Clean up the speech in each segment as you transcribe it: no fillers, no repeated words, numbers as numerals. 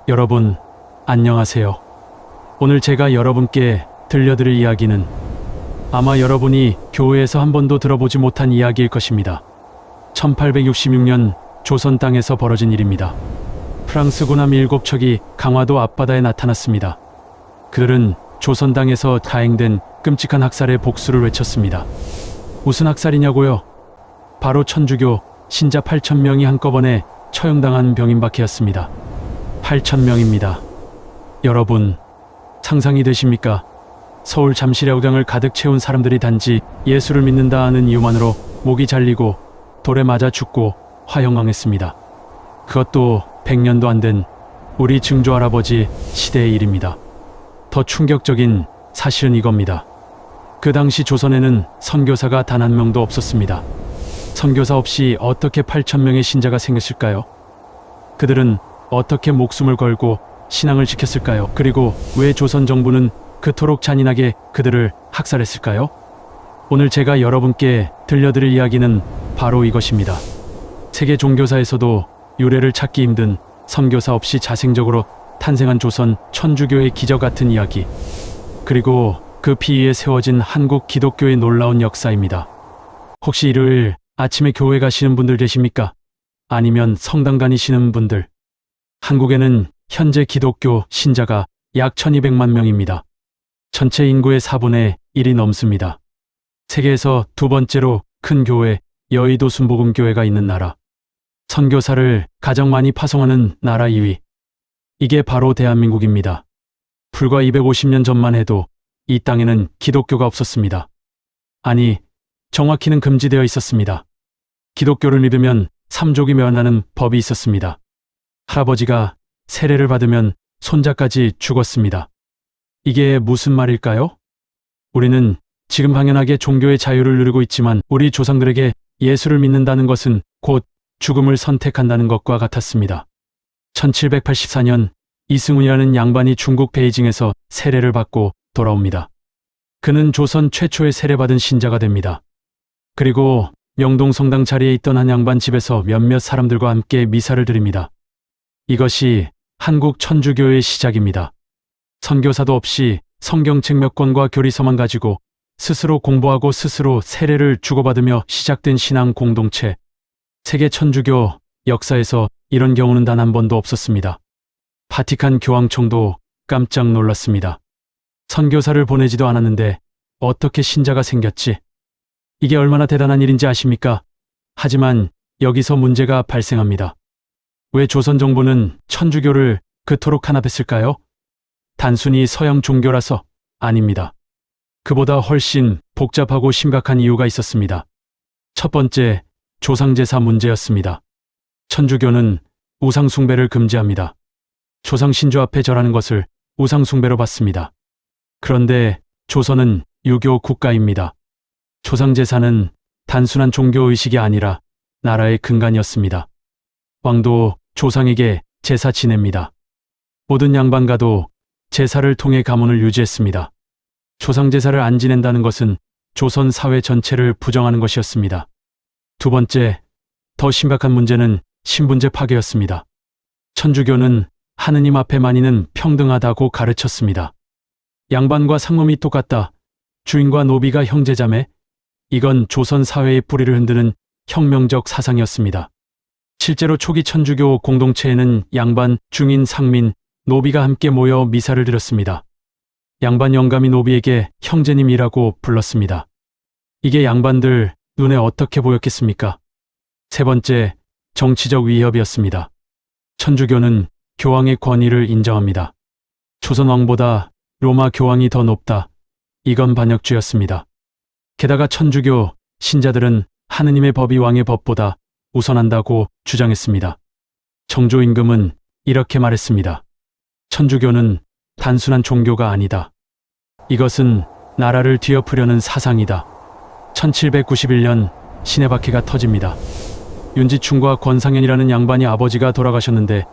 여러분, 안녕하세요. 오늘 제가 여러분께 들려드릴 이야기는 아마 여러분이 교회에서 한 번도 들어보지 못한 이야기일 것입니다. 1866년 조선 땅에서 벌어진 일입니다. 프랑스 군함 7척이 강화도 앞바다에 나타났습니다. 그들은 조선 땅에서 가행된 끔찍한 학살의 복수를 외쳤습니다. 무슨 학살이냐고요? 바로 천주교 신자 8,000명이 한꺼번에 처형당한 병임박해였습니다. 8,000명입니다. 여러분, 상상이 되십니까? 서울 잠실야구장을 가득 채운 사람들이 단지 예수를 믿는다 하는 이유만으로 목이 잘리고 돌에 맞아 죽고 화형당했습니다. 그것도 100년도 안 된 우리 증조할아버지 시대의 일입니다. 더 충격적인 사실은 이겁니다. 그 당시 조선에는 선교사가 단 한 명도 없었습니다. 선교사 없이 어떻게 8,000명의 신자가 생겼을까요? 그들은 어떻게 목숨을 걸고 신앙을 지켰을까요? 그리고 왜 조선 정부는 그토록 잔인하게 그들을 학살했을까요? 오늘 제가 여러분께 들려드릴 이야기는 바로 이것입니다. 세계 종교사에서도 유래를 찾기 힘든 선교사 없이 자생적으로 탄생한 조선 천주교의 기적 같은 이야기, 그리고 그 피 위에 세워진 한국 기독교의 놀라운 역사입니다. 혹시 일요일 아침에 교회 가시는 분들 계십니까? 아니면 성당 다니시는 분들? 한국에는 현재 기독교 신자가 약 1200만 명입니다. 전체 인구의 4분의 1이 넘습니다. 세계에서 두 번째로 큰 교회, 여의도 순복음교회가 있는 나라. 선교사를 가장 많이 파송하는 나라 2위. 이게 바로 대한민국입니다. 불과 250년 전만 해도 이 땅에는 기독교가 없었습니다. 아니, 정확히는 금지되어 있었습니다. 기독교를 믿으면 삼족이 멸한다는 법이 있었습니다. 할아버지가 세례를 받으면 손자까지 죽었습니다. 이게 무슨 말일까요? 우리는 지금 당연하게 종교의 자유를 누리고 있지만 우리 조상들에게 예수를 믿는다는 것은 곧 죽음을 선택한다는 것과 같았습니다. 1784년 이승훈이라는 양반이 중국 베이징에서 세례를 받고 돌아옵니다. 그는 조선 최초의 세례받은 신자가 됩니다. 그리고 명동 성당 자리에 있던 한 양반 집에서 몇몇 사람들과 함께 미사를 드립니다. 이것이 한국 천주교의 시작입니다. 선교사도 없이 성경책 몇 권과 교리서만 가지고 스스로 공부하고 스스로 세례를 주고받으며 시작된 신앙 공동체. 세계 천주교 역사에서 이런 경우는 단 한 번도 없었습니다. 바티칸 교황청도 깜짝 놀랐습니다. 선교사를 보내지도 않았는데 어떻게 신자가 생겼지? 이게 얼마나 대단한 일인지 아십니까? 하지만 여기서 문제가 발생합니다. 왜 조선 정부는 천주교를 그토록 탄압했을까요? 단순히 서양 종교라서 아닙니다. 그보다 훨씬 복잡하고 심각한 이유가 있었습니다. 첫 번째, 조상제사 문제였습니다. 천주교는 우상숭배를 금지합니다. 조상 신주 앞에 절하는 것을 우상숭배로 봤습니다. 그런데 조선은 유교 국가입니다. 조상제사는 단순한 종교의식이 아니라 나라의 근간이었습니다. 왕도 조상에게 제사 지냅니다. 모든 양반가도 제사를 통해 가문을 유지했습니다. 조상제사를 안 지낸다는 것은 조선 사회 전체를 부정하는 것이었습니다. 두 번째, 더 심각한 문제는 신분제 파괴였습니다. 천주교는 하느님 앞에 만인은 평등하다고 가르쳤습니다. 양반과 상놈이 똑같다. 주인과 노비가 형제자매. 이건 조선 사회의 뿌리를 흔드는 혁명적 사상이었습니다. 실제로 초기 천주교 공동체에는 양반, 중인, 상민, 노비가 함께 모여 미사를 드렸습니다. 양반 영감이 노비에게 형제님이라고 불렀습니다. 이게 양반들 눈에 어떻게 보였겠습니까? 세 번째, 정치적 위협이었습니다. 천주교는 교황의 권위를 인정합니다. 조선 왕보다 로마 교황이 더 높다. 이건 반역주였습니다. 게다가 천주교 신자들은 하느님의 법이 왕의 법보다 우선한다고 주장했습니다. 정조 임금은 이렇게 말했습니다. 천주교는 단순한 종교가 아니다. 이것은 나라를 뒤엎으려는 사상이다. 1791년 시내박해가 터집니다. 윤지충과 권상현이라는 양반이 아버지가 돌아가셨는데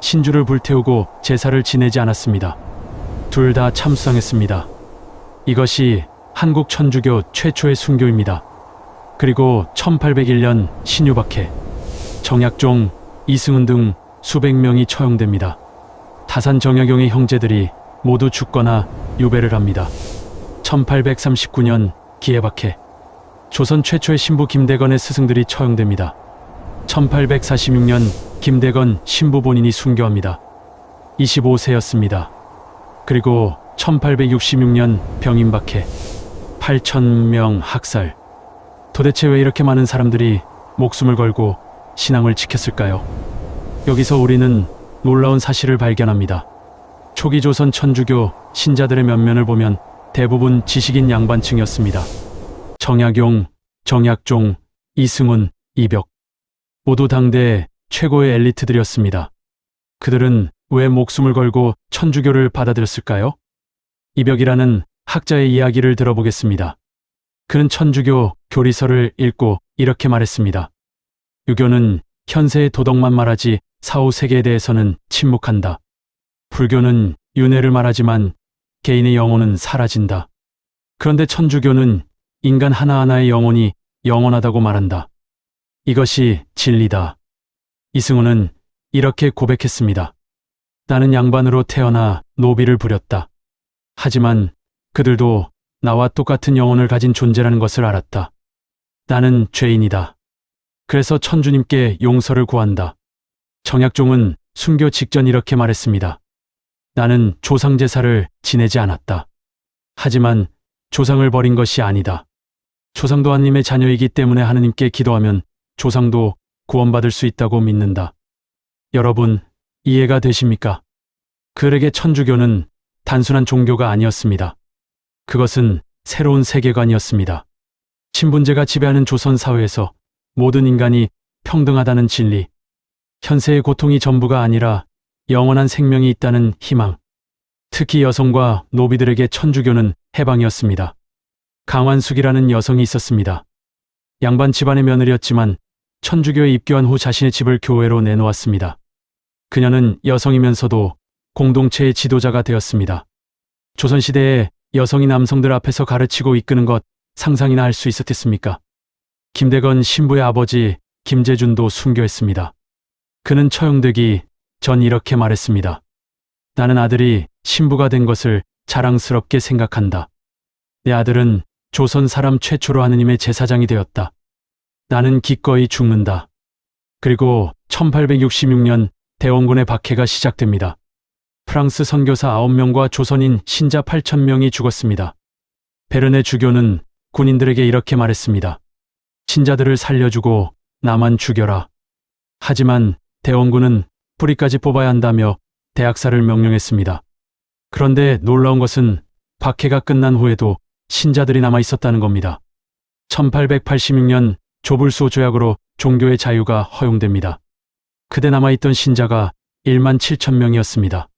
신주를 불태우고 제사를 지내지 않았습니다. 둘 다 참수당했습니다. 이것이 한국 천주교 최초의 순교입니다. 그리고 1801년 신유박해, 정약종, 이승훈 등 수백 명이 처형됩니다. 다산 정약용의 형제들이 모두 죽거나 유배를 합니다. 1839년 기해박해 조선 최초의 신부 김대건의 스승들이 처형됩니다. 1846년 김대건 신부 본인이 순교합니다. 25세였습니다. 그리고 1866년 병인박해 8,000명 학살. 도대체 왜 이렇게 많은 사람들이 목숨을 걸고 신앙을 지켰을까요? 여기서 우리는 놀라운 사실을 발견합니다. 초기 조선 천주교 신자들의 면면을 보면 대부분 지식인 양반층이었습니다. 정약용, 정약종, 이승훈, 이벽 모두 당대의 최고의 엘리트들이었습니다. 그들은 왜 목숨을 걸고 천주교를 받아들였을까요? 이벽이라는 학자의 이야기를 들어보겠습니다. 그는 천주교 교리서를 읽고 이렇게 말했습니다. 유교는 현세의 도덕만 말하지 사후 세계에 대해서는 침묵한다. 불교는 윤회를 말하지만 개인의 영혼은 사라진다. 그런데 천주교는 인간 하나하나의 영혼이 영원하다고 말한다. 이것이 진리다. 이승훈은 이렇게 고백했습니다. 나는 양반으로 태어나 노비를 부렸다. 하지만 그들도 나와 똑같은 영혼을 가진 존재라는 것을 알았다. 나는 죄인이다. 그래서 천주님께 용서를 구한다. 정약종은 순교 직전 이렇게 말했습니다. 나는 조상 제사를 지내지 않았다. 하지만 조상을 버린 것이 아니다. 조상도 하나님의 자녀이기 때문에 하느님께 기도하면 조상도 구원받을 수 있다고 믿는다. 여러분, 이해가 되십니까? 그에게 천주교는 단순한 종교가 아니었습니다. 그것은 새로운 세계관이었습니다. 신분제가 지배하는 조선 사회에서 모든 인간이 평등하다는 진리, 현세의 고통이 전부가 아니라 영원한 생명이 있다는 희망, 특히 여성과 노비들에게 천주교는 해방이었습니다. 강완숙이라는 여성이 있었습니다. 양반 집안의 며느리였지만 천주교에 입교한 후 자신의 집을 교회로 내놓았습니다. 그녀는 여성이면서도 공동체의 지도자가 되었습니다. 조선시대에 여성이 남성들 앞에서 가르치고 이끄는 것 상상이나 할 수 있었겠습니까? 김대건 신부의 아버지 김재준도 순교했습니다. 그는 처형되기 전 이렇게 말했습니다. 나는 아들이 신부가 된 것을 자랑스럽게 생각한다. 내 아들은 조선 사람 최초로 하느님의 제사장이 되었다. 나는 기꺼이 죽는다. 그리고 1866년 대원군의 박해가 시작됩니다. 프랑스 선교사 9명과 조선인 신자 8,000명이 죽었습니다. 베른의 주교는 군인들에게 이렇게 말했습니다. 신자들을 살려주고 나만 죽여라. 하지만 대원군은 뿌리까지 뽑아야 한다며 대학살을 명령했습니다. 그런데 놀라운 것은 박해가 끝난 후에도 신자들이 남아 있었다는 겁니다. 1886년 조불소 조약으로 종교의 자유가 허용됩니다. 그때 남아있던 신자가 1만 7천 명이었습니다.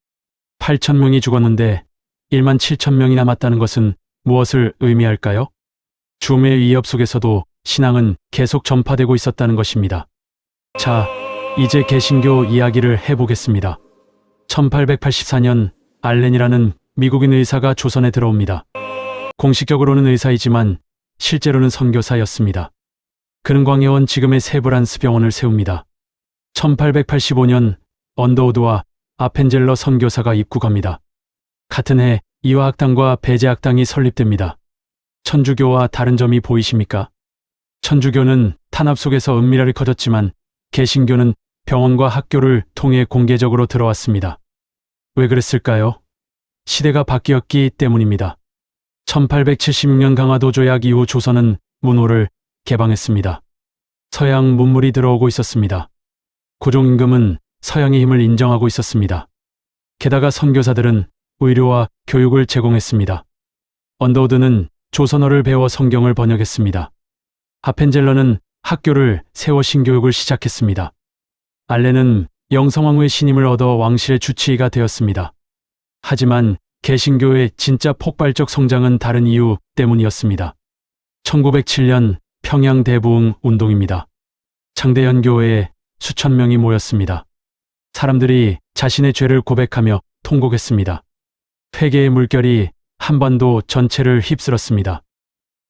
8천 명이 죽었는데 1만 7천 명이 남았다는 것은 무엇을 의미할까요? 죽음의 위협 속에서도 신앙은 계속 전파되고 있었다는 것입니다. 자, 이제 개신교 이야기를 해보겠습니다. 1884년 알렌이라는 미국인 의사가 조선에 들어옵니다. 공식적으로는 의사이지만 실제로는 선교사였습니다. 그는 광해원 지금의 세브란스 병원을 세웁니다. 1885년 언더우드와 아펜젤러 선교사가 입국합니다. 같은 해 이화학당과 배제학당이 설립됩니다. 천주교와 다른 점이 보이십니까? 천주교는 탄압 속에서 은밀하게 커졌지만 개신교는 병원과 학교를 통해 공개적으로 들어왔습니다. 왜 그랬을까요? 시대가 바뀌었기 때문입니다. 1876년 강화도 조약 이후 조선은 문호를 개방했습니다. 서양 문물이 들어오고 있었습니다. 고종임금은 서양의 힘을 인정하고 있었습니다. 게다가 선교사들은 의료와 교육을 제공했습니다. 언더우드는 조선어를 배워 성경을 번역했습니다. 아펜젤러는 학교를 세워 신교육을 시작했습니다. 알렌은 영성왕후의 신임을 얻어 왕실의 주치의가 되었습니다. 하지만 개신교의 진짜 폭발적 성장은 다른 이유 때문이었습니다. 1907년 평양 대부흥 운동입니다. 장대현 교회에 수천 명이 모였습니다. 사람들이 자신의 죄를 고백하며 통곡했습니다. 회개의 물결이 한반도 전체를 휩쓸었습니다.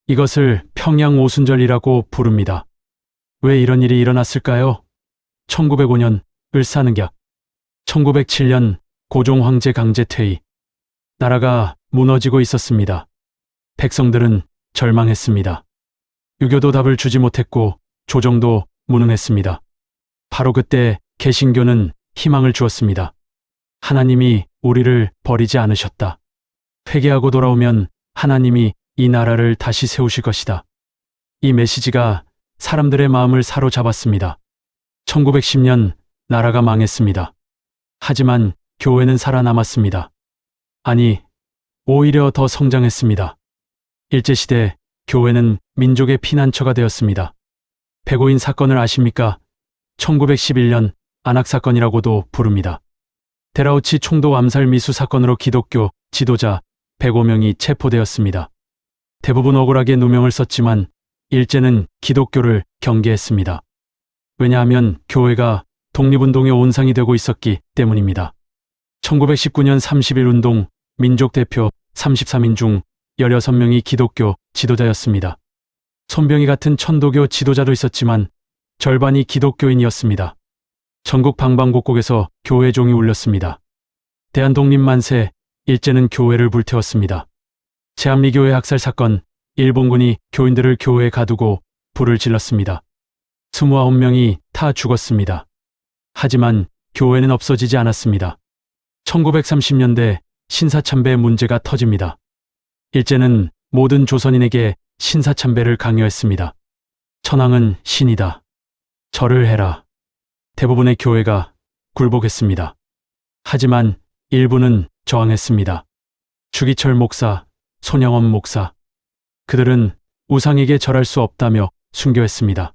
이것을 평양 오순절이라고 부릅니다. 왜 이런 일이 일어났을까요? 1905년 을사늑약, 1907년 고종 황제 강제 퇴위. 나라가 무너지고 있었습니다. 백성들은 절망했습니다. 유교도 답을 주지 못했고 조정도 무능했습니다. 바로 그때 개신교는 희망을 주었습니다. 하나님이 우리를 버리지 않으셨다. 회개하고 돌아오면 하나님이 이 나라를 다시 세우실 것이다. 이 메시지가 사람들의 마음을 사로잡았습니다. 1910년 나라가 망했습니다. 하지만 교회는 살아남았습니다. 아니, 오히려 더 성장했습니다. 일제시대 교회는 민족의 피난처가 되었습니다. 백오인 사건을 아십니까? 1911년 안학사건이라고도 부릅니다. 데라우치 총독 암살 미수 사건으로 기독교 지도자 105명이 체포되었습니다. 대부분 억울하게 누명을 썼지만 일제는 기독교를 경계했습니다. 왜냐하면 교회가 독립운동의 온상이 되고 있었기 때문입니다. 1919년 30일 운동 민족 대표 33인 중 16명이 기독교 지도자였습니다. 손병희 같은 천도교 지도자도 있었지만 절반이 기독교인이었습니다. 전국 방방곡곡에서 교회 종이 울렸습니다. 대한독립 만세, 일제는 교회를 불태웠습니다. 제한미교회 학살 사건, 일본군이 교인들을 교회에 가두고 불을 질렀습니다. 29명이 타 죽었습니다. 하지만 교회는 없어지지 않았습니다. 1930년대 신사참배 문제가 터집니다. 일제는 모든 조선인에게 신사참배를 강요했습니다. 천황은 신이다. 절을 해라. 대부분의 교회가 굴복했습니다. 하지만 일부는 저항했습니다. 주기철 목사, 손영원 목사. 그들은 우상에게 절할 수 없다며 순교했습니다.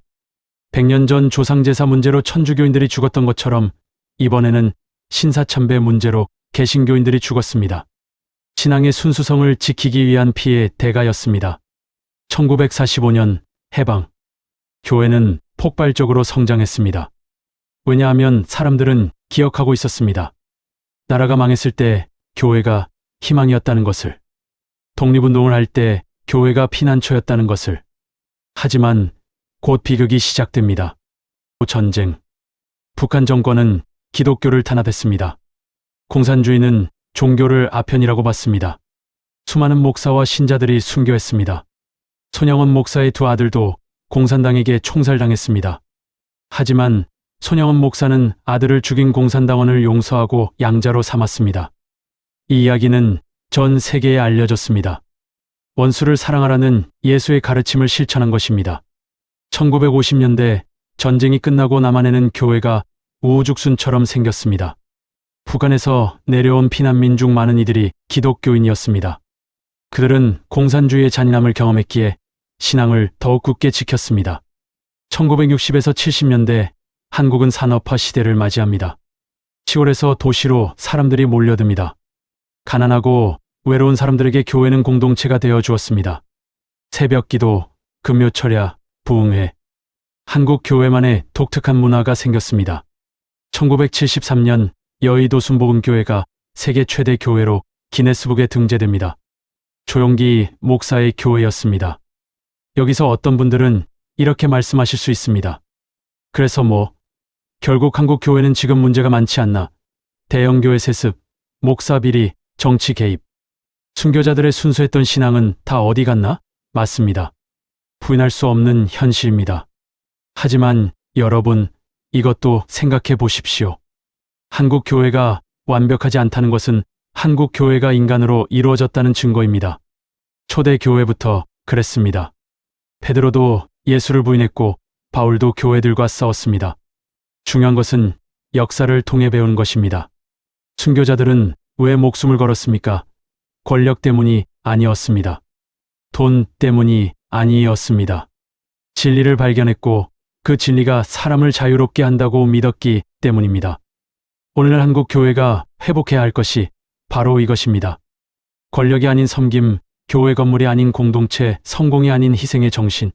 100년 전 조상제사 문제로 천주교인들이 죽었던 것처럼 이번에는 신사참배 문제로 개신교인들이 죽었습니다. 신앙의 순수성을 지키기 위한 피해 대가였습니다. 1945년 해방. 교회는 폭발적으로 성장했습니다. 왜냐하면 사람들은 기억하고 있었습니다. 나라가 망했을 때 교회가 희망이었다는 것을. 독립운동을 할 때 교회가 피난처였다는 것을. 하지만 곧 비극이 시작됩니다. 전쟁. 북한 정권은 기독교를 탄압했습니다. 공산주의는 종교를 아편이라고 봤습니다. 수많은 목사와 신자들이 순교했습니다. 손영원 목사의 두 아들도 공산당에게 총살당했습니다. 하지만 손영원 목사는 아들을 죽인 공산당원을 용서하고 양자로 삼았습니다. 이 이야기는 전 세계에 알려졌습니다. 원수를 사랑하라는 예수의 가르침을 실천한 것입니다. 1950년대 전쟁이 끝나고 남한에는 교회가 우후죽순처럼 생겼습니다. 북한에서 내려온 피난민 중 많은 이들이 기독교인이었습니다. 그들은 공산주의의 잔인함을 경험했기에 신앙을 더욱 굳게 지켰습니다. 1960에서 70년대 한국은 산업화 시대를 맞이합니다. 시골에서 도시로 사람들이 몰려듭니다. 가난하고 외로운 사람들에게 교회는 공동체가 되어 주었습니다. 새벽기도, 금요철야, 부흥회. 한국 교회만의 독특한 문화가 생겼습니다. 1973년 여의도 순복음교회가 세계 최대 교회로 기네스북에 등재됩니다. 조용기 목사의 교회였습니다. 여기서 어떤 분들은 이렇게 말씀하실 수 있습니다. 그래서 결국 한국 교회는 지금 문제가 많지 않나. 대형교회 세습, 목사 비리, 정치 개입. 순교자들의 순수했던 신앙은 다 어디 갔나? 맞습니다. 부인할 수 없는 현실입니다. 하지만 여러분, 이것도 생각해 보십시오. 한국 교회가 완벽하지 않다는 것은 한국 교회가 인간으로 이루어졌다는 증거입니다. 초대 교회부터 그랬습니다. 베드로도 예수를 부인했고 바울도 교회들과 싸웠습니다. 중요한 것은 역사를 통해 배우는 것입니다. 순교자들은 왜 목숨을 걸었습니까? 권력 때문이 아니었습니다. 돈 때문이 아니었습니다. 진리를 발견했고 그 진리가 사람을 자유롭게 한다고 믿었기 때문입니다. 오늘날 한국 교회가 회복해야 할 것이 바로 이것입니다. 권력이 아닌 섬김, 교회 건물이 아닌 공동체, 성공이 아닌 희생의 정신.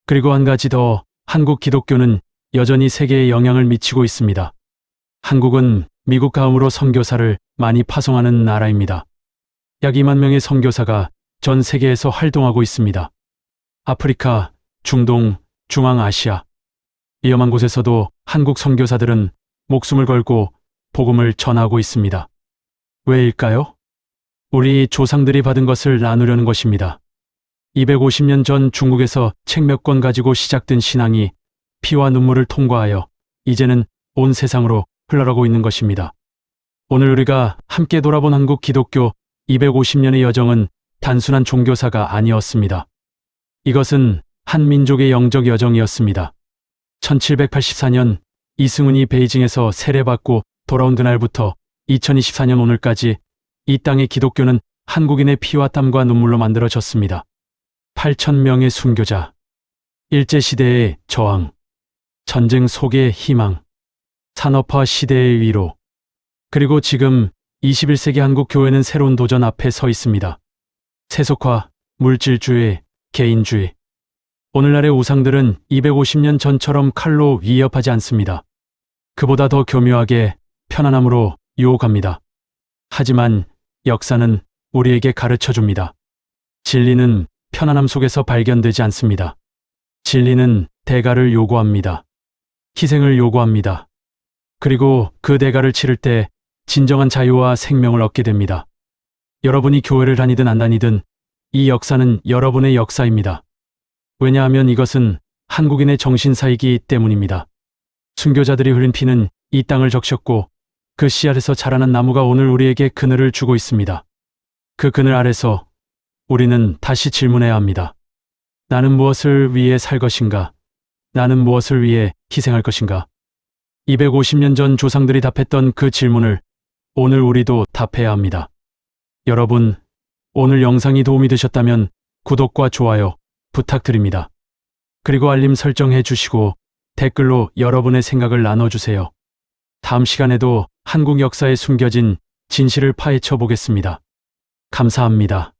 그리고 한 가지 더, 한국 기독교는 여전히 세계에 영향을 미치고 있습니다. 한국은 미국 다음으로 선교사를 많이 파송하는 나라입니다. 약 2만 명의 선교사가 전 세계에서 활동하고 있습니다. 아프리카, 중동, 중앙아시아. 위험한 곳에서도 한국 선교사들은 목숨을 걸고 복음을 전하고 있습니다. 왜일까요? 우리 조상들이 받은 것을 나누려는 것입니다. 250년 전 중국에서 책 몇 권 가지고 시작된 신앙이 피와 눈물을 통과하여 이제는 온 세상으로 흘러가고 있는 것입니다. 오늘 우리가 함께 돌아본 한국 기독교 250년의 여정은 단순한 종교사가 아니었습니다. 이것은 한 민족의 영적 여정이었습니다. 1784년 이승훈이 베이징에서 세례받고 돌아온 그날부터 2024년 오늘까지 이 땅의 기독교는 한국인의 피와 땀과 눈물로 만들어졌습니다. 8,000명의 순교자, 일제시대의 저항, 전쟁 속의 희망, 산업화 시대의 위로, 그리고 지금 21세기 한국 교회는 새로운 도전 앞에 서 있습니다. 세속화, 물질주의, 개인주의. 오늘날의 우상들은 250년 전처럼 칼로 위협하지 않습니다. 그보다 더 교묘하게 편안함으로 유혹합니다. 하지만 역사는 우리에게 가르쳐 줍니다. 진리는 편안함 속에서 발견되지 않습니다. 진리는 대가를 요구합니다. 희생을 요구합니다. 그리고 그 대가를 치를 때 진정한 자유와 생명을 얻게 됩니다. 여러분이 교회를 다니든 안 다니든 이 역사는 여러분의 역사입니다. 왜냐하면 이것은 한국인의 정신사이기 때문입니다. 순교자들이 흘린 피는 이 땅을 적셨고 그 씨앗에서 자라난 나무가 오늘 우리에게 그늘을 주고 있습니다. 그 그늘 아래서 우리는 다시 질문해야 합니다. 나는 무엇을 위해 살 것인가? 나는 무엇을 위해 희생할 것인가? 250년 전 조상들이 답했던 그 질문을 오늘 우리도 답해야 합니다. 여러분, 오늘 영상이 도움이 되셨다면 구독과 좋아요 부탁드립니다. 그리고 알림 설정해 주시고 댓글로 여러분의 생각을 나눠주세요. 다음 시간에도 한국 역사에 숨겨진 진실을 파헤쳐 보겠습니다. 감사합니다.